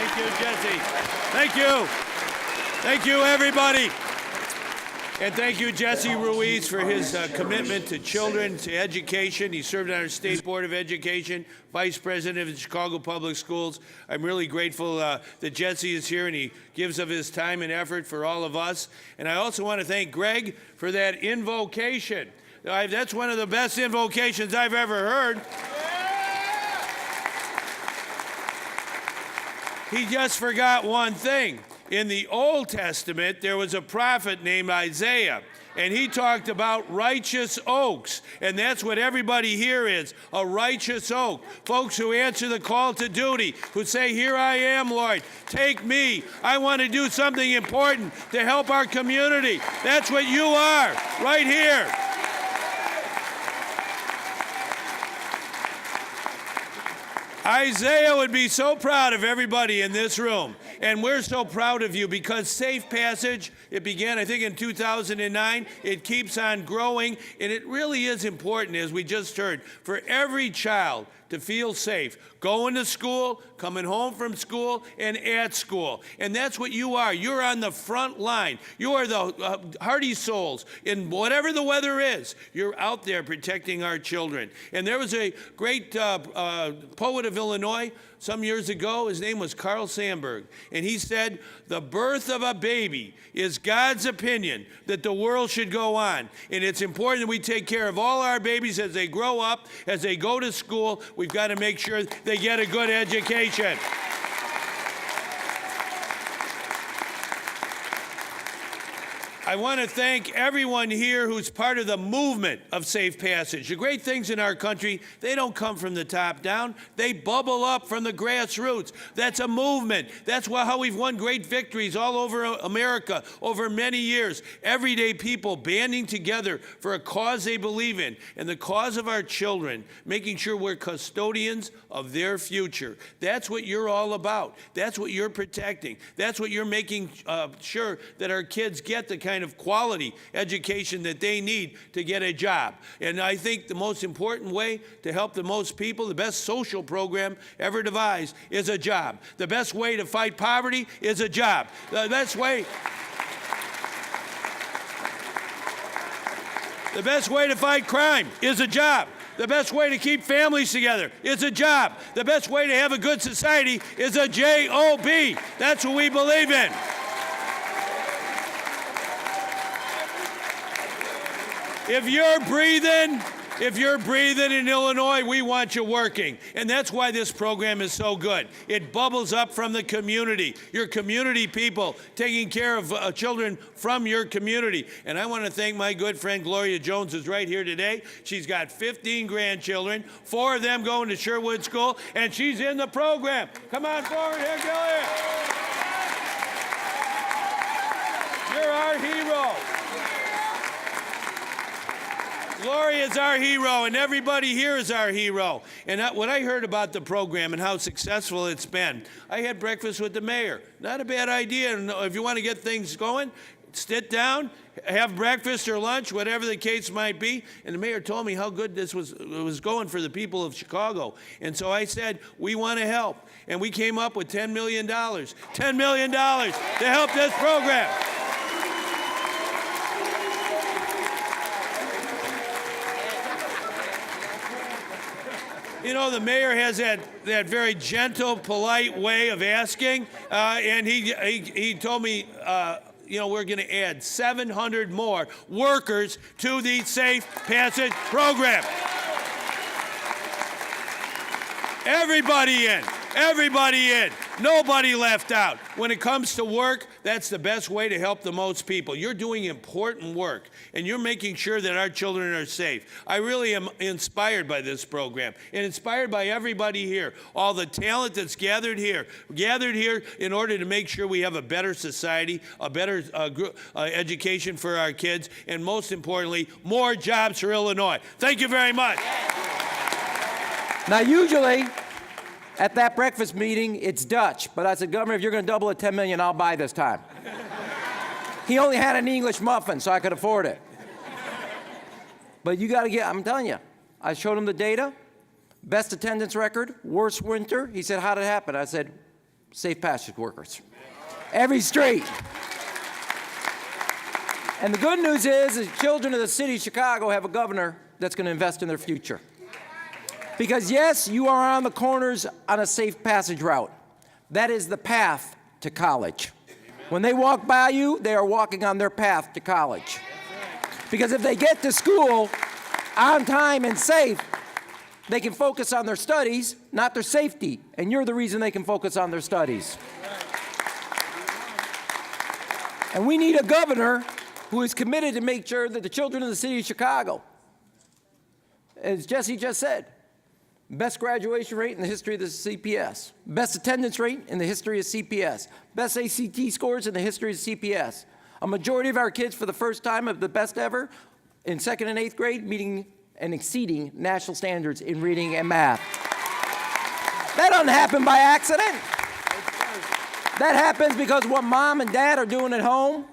Thank you, Jesse. Thank you. Thank you, everybody. And thank you, Jesse Ruiz, for his commitment to children, to education. He served on our State Board of Education, Vice President of the Chicago Public Schools. I'm really grateful that Jesse is here and he gives of his time and effort for all of us. And I also want to thank Greg for that invocation. That's one of the best invocations I've ever heard. He just forgot one thing. In the Old Testament, there was a prophet named Isaiah, and he talked about righteous oaks, and that's what everybody here is, a righteous oak. Folks who answer the call to duty, who say, here I am, Lord, take me. I want to do something important to help our community. That's what you are, right here. Isaiah would be so proud of everybody in this room. And we're so proud of you because Safe Passage, it began, I think, in 2009. It keeps on growing, and it really is important, as we just heard, for every child to feel safe, going to school, coming home from school, and at school. And that's what you are. You're on the front line. You are the hardy souls. In whatever the weather is, you're out there protecting our children. And there was a great poet of Illinois some years ago. His name was Carl Sandburg. And he said, the birth of a baby is God's opinion that the world should go on. And it's important that we take care of all our babies as they grow up, as they go to school. We've got to make sure they get a good education. I want to thank everyone here who's part of the movement of Safe Passage. The great things in our country, they don't come from the top down. They bubble up from the grassroots. That's a movement. That's how we've won great victories all over America over many years. Everyday people banding together for a cause they believe in, and the cause of our children, making sure we're custodians of their future. That's what you're all about. That's what you're protecting. That's what you're making sure that our kids get the kind of quality education that they need to get a job. And I think the most important way to help the most people, the best social program ever devised, is a job. The best way to fight poverty is a job. The best way to fight crime is a job. The best way to keep families together is a job. The best way to have a good society is a job. That's what we believe in. If you're breathing in Illinois, we want you working. And that's why this program is so good. It bubbles up from the community, your community people taking care of children from your community. And I want to thank my good friend Gloria Jones, who's right here today. She's got 15 grandchildren, 4 of them going to Sherwood School, and she's in the program. Come on forward here, Gloria. You're our hero. Gloria is our hero, and everybody here is our hero. And what I heard about the program and how successful it's been, I had breakfast with the mayor. Not a bad idea. And if you want to get things going, sit down, have breakfast or lunch, whatever the case might be. And the mayor told me how good this was going for the people of Chicago. And so I said, we want to help. And we came up with $10 million. $10 million to help this program. You know, the mayor has that very gentle, polite way of asking, and he told me, you know, we're going to add 700 more workers to the Safe Passage program. Everybody in. Everybody in. Nobody left out. When it comes to work, that's the best way to help the most people. You're doing important work, and you're making sure that our children are safe. I really am inspired by this program, and inspired by everybody here, all the talent that's gathered here in order to make sure we have a better society, a better education for our kids, and most importantly, more jobs for Illinois. Thank you very much. Now, usually, at that breakfast meeting, it's Dutch. But I said, Governor, if you're going to double it $10 million, I'll buy this time. He only had an English muffin, so I could afford it. But you got to get, I'm telling you, I showed him the data, best attendance record, worst winter. He said, how did it happen? I said, safe passage workers. Every street. And the good news is the children of the city of Chicago have a governor that's going to invest in their future. Because yes, you are on the corners on a safe passage route. That is the path to college. When they walk by you, they are walking on their path to college. Because if they get to school on time and safe, they can focus on their studies, not their safety. And you're the reason they can focus on their studies. And we need a governor who is committed to make sure that the children of the city of Chicago, as Jesse just said, best graduation rate in the history of the CPS, best attendance rate in the history of CPS, best ACT scores in the history of CPS. A majority of our kids for the first time of the best ever in 2nd and 8th grade meeting and exceeding national standards in reading and math. That doesn't happen by accident. That happens because of what mom and dad are doing at home.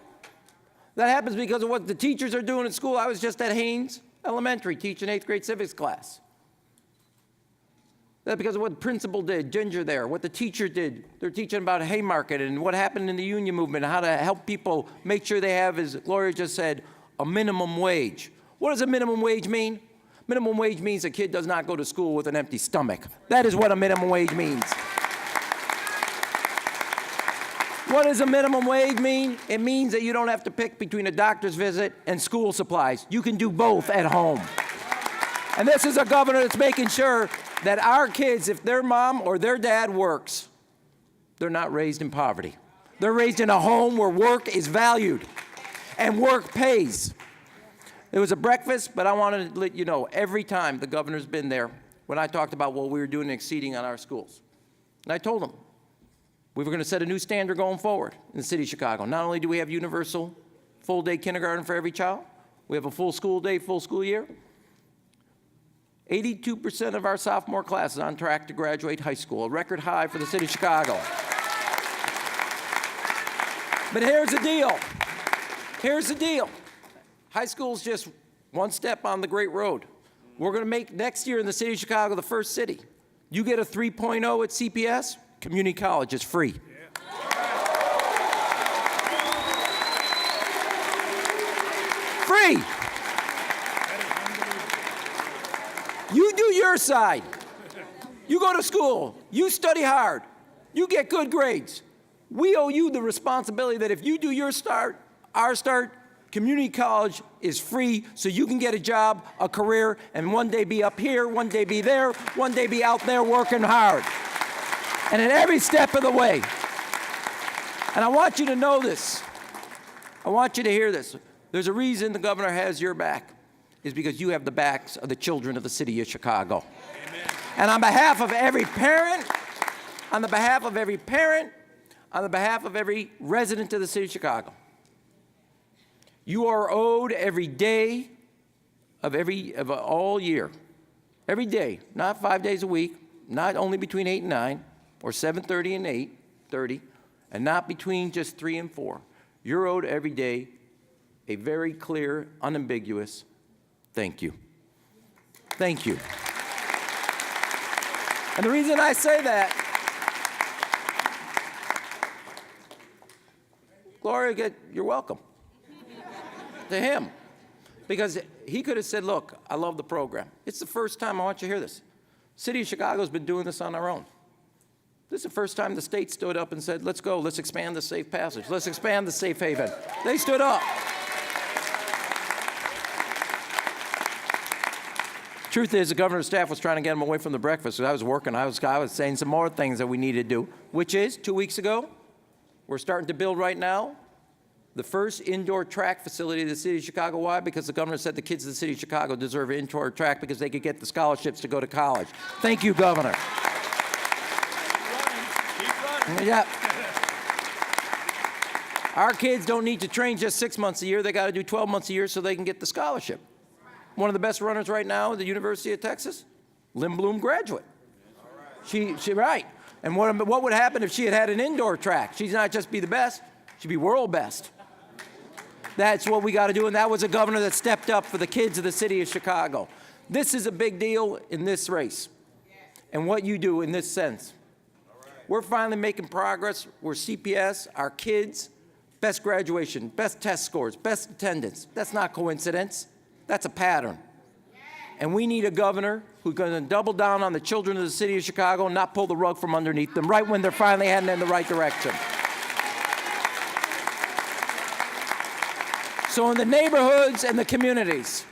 That happens because of what the teachers are doing at school. I was just at Haynes Elementary teaching 8th grade civics class. That's because of what the principal did, Ginger there, what the teacher did. They're teaching about Haymarket and what happened in the union movement and how to help people make sure they have, as Gloria just said, a minimum wage. What does a minimum wage mean? Minimum wage means a kid does not go to school with an empty stomach. That is what a minimum wage means. What does a minimum wage mean? It means that you don't have to pick between a doctor's visit and school supplies. You can do both at home. And this is a governor that's making sure that our kids, if their mom or their dad works, they're not raised in poverty. They're raised in a home where work is valued and work pays. It was a breakfast, but I wanted to let you know, every time the governor's been there, when I talked about what we were doing and exceeding on our schools. And I told him, we were going to set a new standard going forward in the city of Chicago. Not only do we have universal full-day kindergarten for every child, we have a full school day, full school year. 82% of our sophomore class is on track to graduate high school, a record high for the city of Chicago. But here's the deal. Here's the deal. High school's just one step on the great road. We're going to make next year in the city of Chicago the first city. You get a 3.0 at CPS, community college is free. Free. You do your side. You go to school. You study hard. You get good grades. We owe you the responsibility that if you do your start, our start, community college is free so you can get a job, a career, and one day be up here, one day be there, one day be out there working hard. And at every step of the way. And I want you to know this. I want you to hear this. There's a reason the governor has your back. Is because you have the backs of the children of the city of Chicago. Amen. And on behalf of every parent, on the behalf of every parent, on the behalf of every resident of the city of Chicago, you are owed every day of all year. Every day, not 5 days a week, not only between 8 and 9, or 7:30 and 8:30, and not between just 3 and 4. You're owed every day a very clear, unambiguous thank you. Thank you. And the reason I say that, Gloria, you're welcome. To him. Because he could have said, look, I love the program. It's the first time, I want you to hear this. City of Chicago's been doing this on our own. This is the first time the state stood up and said, let's go, let's expand the safe passage, let's expand the safe haven. They stood up. Truth is, the governor's staff was trying to get him away from the breakfast. So I was working. I was saying some more things that we needed to do, which is 2 weeks ago, we're starting to build right now the first indoor track facility in the city of Chicago. Why? Because the governor said the kids of the city of Chicago deserve an indoor track because they could get the scholarships to go to college. Thank you, Governor. Keep running. Yeah. Our kids don't need to train just 6 months a year. They got to do 12 months a year so they can get the scholarship. One of the best runners right now at the University of Texas, Lynn Bloom graduate. She right. And what would happen if she had had an indoor track? She'd not just be the best, she'd be world best. That's what we got to do, and that was a governor that stepped up for the kids of the city of Chicago. This is a big deal in this race, and what you do in this sense. We're finally making progress where CPS, our kids, best graduation, best test scores, best attendance. That's not coincidence. That's a pattern. And we need a governor who's going to double down on the children of the city of Chicago and not pull the rug from underneath them right when they're finally heading in the right direction. So in the neighborhoods and the communities,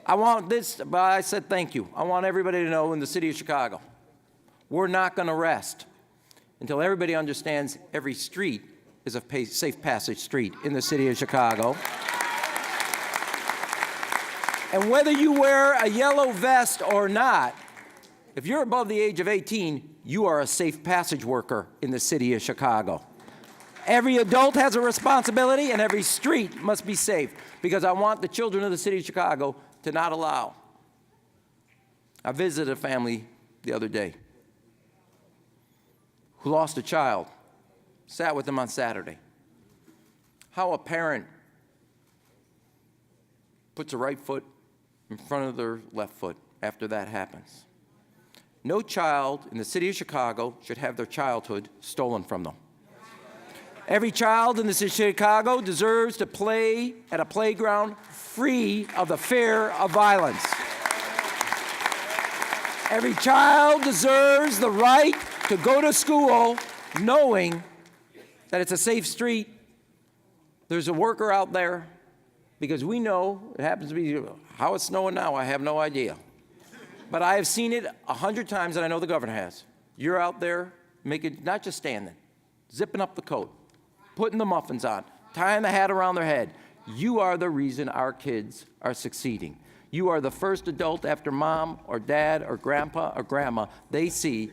I want this, but I said thank you. I want everybody to know in the city of Chicago, we're not going to rest until everybody understands every street is a safe passage street in the city of Chicago. And whether you wear a yellow vest or not, if you're above the age of 18, you are a safe passage worker in the city of Chicago. Every adult has a responsibility, and every street must be safe, because I want the children of the city of Chicago to not allow. I visited a family the other day who lost a child, sat with them on Saturday. How a parent puts a right foot in front of their left foot after that happens. No child in the city of Chicago should have their childhood stolen from them. Every child in the city of Chicago deserves to play at a playground free of the fear of violence. Every child deserves the right to go to school knowing that it's a safe street. There's a worker out there, because we know it happens to be how it's snowing now, I have no idea. But I have seen it 100 times, and I know the governor has. You're out there making, not just standing, zipping up the coat, putting the muffins on, tying the hat around their head. You are the reason our kids are succeeding. You are the first adult after mom or dad or grandpa or grandma they see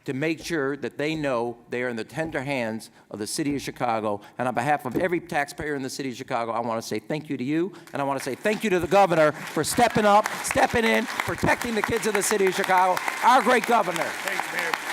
to make sure that they know they are in the tender hands of the city of Chicago. And on behalf of every taxpayer in the city of Chicago, I want to say thank you to you, and I want to say thank you to the governor for stepping up, stepping in, protecting the kids of the city of Chicago, our great governor. Thanks, Mayor.